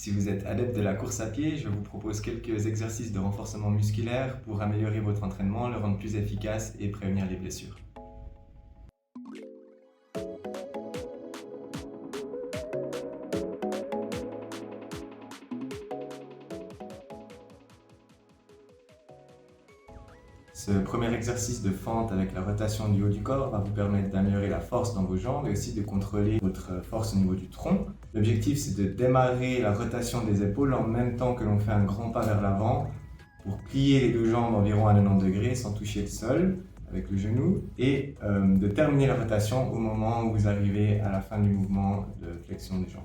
Si vous êtes adepte de la course à pied, je vous propose quelques exercices de renforcement musculaire pour améliorer votre entraînement, le rendre plus efficace et prévenir les blessures. Ce premier exercice de fente avec la rotation du haut du corps va vous permettre d'améliorer la force dans vos jambes et aussi de contrôler votre force au niveau du tronc. L'objectif, c'est de démarrer la rotation des épaules en même temps que l'on fait un grand pas vers l'avant pour plier les deux jambes environ à 90 degrés sans toucher le sol avec le genou et de terminer la rotation au moment où vous arrivez à la fin du mouvement de flexion des jambes.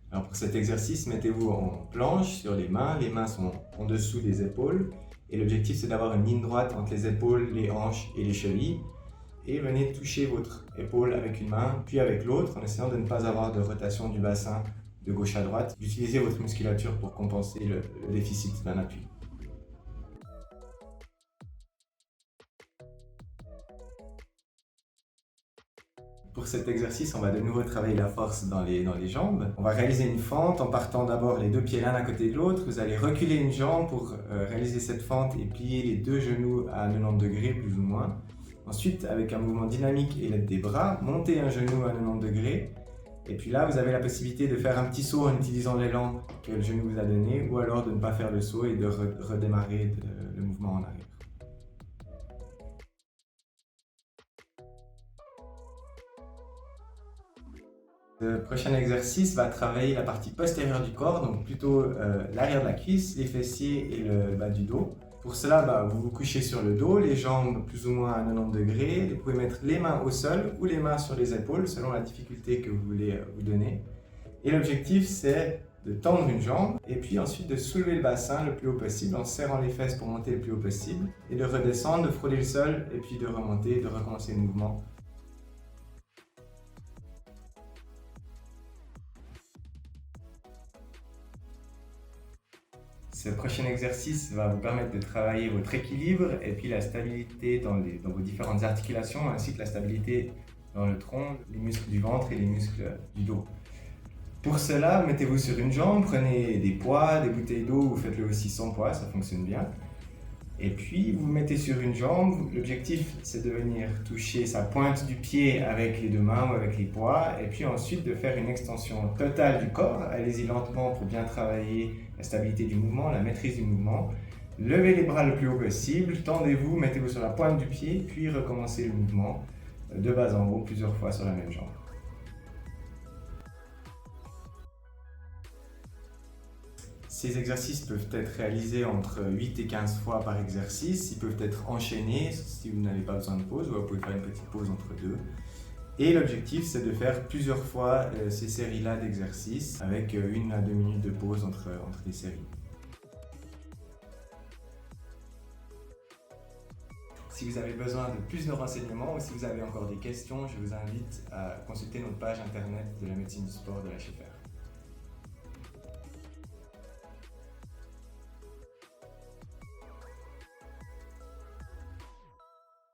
Alors pour cet exercice, mettez-vous en planche sur les mains sont en dessous des épaules et l'objectif c'est d'avoir une ligne droite entre les épaules, les hanches et les chevilles et venez toucher votre épaule avec une main puis avec l'autre en essayant de ne pas avoir de rotation du bassin de gauche à droite. Utilisez votre musculature pour compenser le déficit d'un appui. Pour cet exercice, on va de nouveau travailler la force dans les jambes. On va réaliser une fente en partant d'abord les deux pieds l'un à côté de l'autre. Vous allez reculer une jambe pour réaliser cette fente et plier les deux genoux à 90 degrés plus ou moins. Ensuite, avec un mouvement dynamique et l'aide des bras, montez un genou à 90 degrés. Et puis là, vous avez la possibilité de faire un petit saut en utilisant l'élan que le genou vous a donné ou alors de ne pas faire le saut et de redémarrer le mouvement en arrière. Le prochain exercice va travailler la partie postérieure du corps, donc plutôt l'arrière de la cuisse, les fessiers et le bas du dos. Pour cela, vous vous couchez sur le dos, les jambes plus ou moins à 90 degrés. Vous pouvez mettre les mains au sol ou les mains sur les épaules selon la difficulté que vous voulez vous donner. Et l'objectif, c'est de tendre une jambe et puis ensuite de soulever le bassin le plus haut possible en serrant les fesses pour monter le plus haut possible et de redescendre, de frôler le sol et puis de remonter, de recommencer le mouvement. Ce prochain exercice va vous permettre de travailler votre équilibre et puis la stabilité dans vos différentes articulations ainsi que la stabilité dans le tronc, les muscles du ventre et les muscles du dos. Pour cela, mettez-vous sur une jambe, prenez des poids, des bouteilles d'eau ou faites-le aussi sans poids, ça fonctionne bien. Et puis vous mettez sur une jambe, l'objectif c'est de venir toucher sa pointe du pied avec les deux mains ou avec les poids et puis ensuite de faire une extension totale du corps. Allez-y lentement pour bien travailler la stabilité du mouvement, la maîtrise du mouvement. Levez les bras le plus haut possible, tendez-vous, mettez-vous sur la pointe du pied puis recommencez le mouvement de bas en haut plusieurs fois sur la même jambe. Ces exercices peuvent être réalisés entre 8 et 15 fois par exercice. Ils peuvent être enchaînés si vous n'avez pas besoin de pause, ou vous pouvez faire une petite pause entre deux. Et l'objectif, c'est de faire plusieurs fois ces séries-là d'exercices avec 1 à 2 minutes de pause entre les séries. Si vous avez besoin de plus de renseignements ou si vous avez encore des questions, je vous invite à consulter notre page internet de la médecine du sport de la HFR.